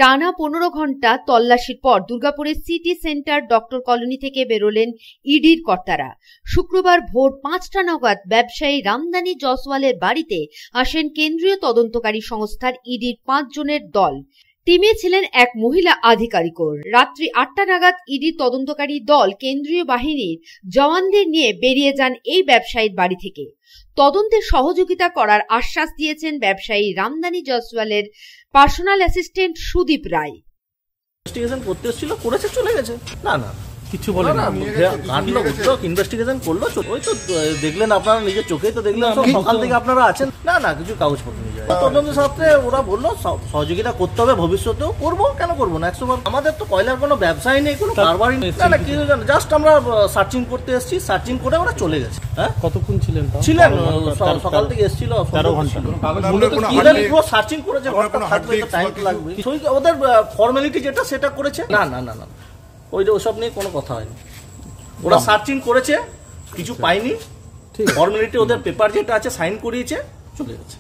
টানা 15 ঘন্টা তল্লাশির পর দুর্গাপুরের সিটি সেন্টার ডক্টর কলোনি থেকে বেরোলেন ইডির কর্তারা। শুক্রবার ভোর 5টা নাগাদ ব্যবসায়ী রামদানি জয়সওয়ালের বাড়িতে আসেন কেন্দ্রীয় তদন্তকারী সংস্থার ইডির 5 জনের দল। টিমে ছিলেন এক মহিলা আধিকারিকও। রাত্রি 8টা নাগাদ ইডির তদন্তকারী দল কেন্দ্রীয় বাহিনীর জওয়ানদের নিয়ে বেরিয়ে যান এই ব্যবসায়ীর বাড়ি থেকে। তদন্তে সহযোগিতা করার আশ্বাস দিয়েছেন ব্যবসায়ী রামদানি জয়সওয়ালের personal assistant Sudip Roy. Investigation করতে এসেছিল, করেছে, চলে গেছে। না কিছু বলে না, ঘাটলো ইনভেস্টিগেশন করলো। ওই তো দেখলেন আপনারা নিজের চোখেই তো দেখলেন, সকাল থেকে আপনারা আছেন। না কিছু কাগজপত্র নিয়ে যায়। তদন্তের সাথে ওরা বললো সহযোগিতা করতে হবে, ভবিষ্যতেও করবো, কেন করবো না। 100বার আমাদের তো কয়লার কোনো ব্যবসায় নেই, কোনো কারবারই নেই। না কি জাস্ট আমরা সার্চিং করতে এসেছি, সার্চিং করে ওরা চলে গেছে। হ্যাঁ, কতক্ষণ ছিলেন? সকাল থেকে এসেছিল, 13 ঘন্টা সার্চিং করেছে। টাইম লাগবে, ওদের ফর্মালিটি যেটা সেটা করেছে। না ওসব নিয়ে কোনো কথা হয়নি। ওরা সার্চিং করেছে, কিছু পাইনি, ফর্মালিটি ওদের পেপার যেটা আছে সাইন করিয়েছে, চলে গেছে।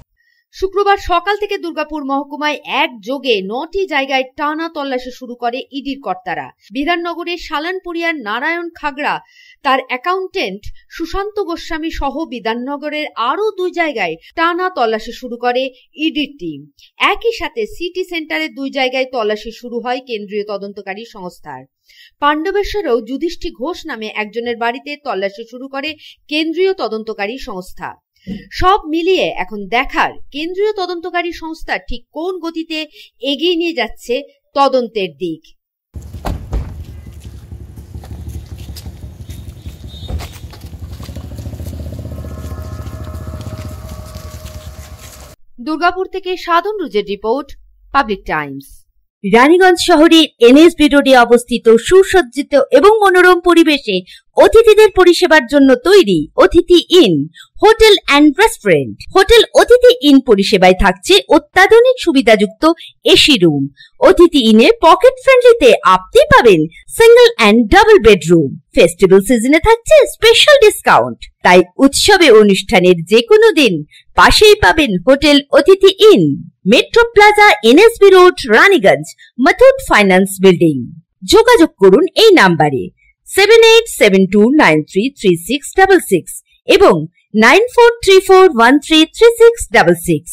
শুক্রবার সকাল থেকে দুর্গাপুর মহকুমায় একযোগে 9টি জায়গায় টানা তল্লাশি শুরু করে ইডির কর্তারা। বিধাননগরের সালানপুরিয়ার নারায়ণ খাগড়া, তার অ্যাকাউন্টেন্ট সুশান্ত গোস্বামী সহ বিধাননগরের আরো 2 জায়গায় টানা তল্লাশি শুরু করে ইডির টিম। একই সাথে সিটি সেন্টারের 2 জায়গায় তল্লাশি শুরু হয় কেন্দ্রীয় তদন্তকারী সংস্থার। পাণ্ডবেশ্বরেও যুধিষ্ঠি ঘোষ নামে একজনের বাড়িতে তল্লাশি শুরু করে কেন্দ্রীয় তদন্তকারী সংস্থা। সব মিলিয়ে এখন দেখার কেন্দ্রীয় তদন্তকারী সংস্থা ঠিক কোন গতিতে এগিয়ে নিয়ে যাচ্ছে তদন্তের দিক। দুর্গাপুর থেকে সাধন রুজের রিপোর্ট, পাবলিক টাইমস। রানীগঞ্জ শহরের এনএসবি রোডে অবস্থিত সুসজ্জিত এবং মনোরম পরিবেশে অতিথিদের পরিষেবার জন্য তৈরি অতিথি in hotel and restaurant. Hotel অতিথি ইন পরিষেবায় থাকছে অত্যাধুনিক সুবিধাযুক্ত এসি রুম। অতিথি ইনে পকেট ফ্রেন্ডলিতে আপনি পাবেন single and double bedroom. Festival সিজনে থাকছে স্পেশাল ডিসকাউন্ট। তাই উৎসবে অনুষ্ঠানের যে কোনো দিন পাশেই পাবেন হোটেল অতিথি in, metro plaza, NSB road, Raniganj, Muthoot finance building. যোগাযোগ করুন এই নাম্বারে 7872933666 এবং 9434133666।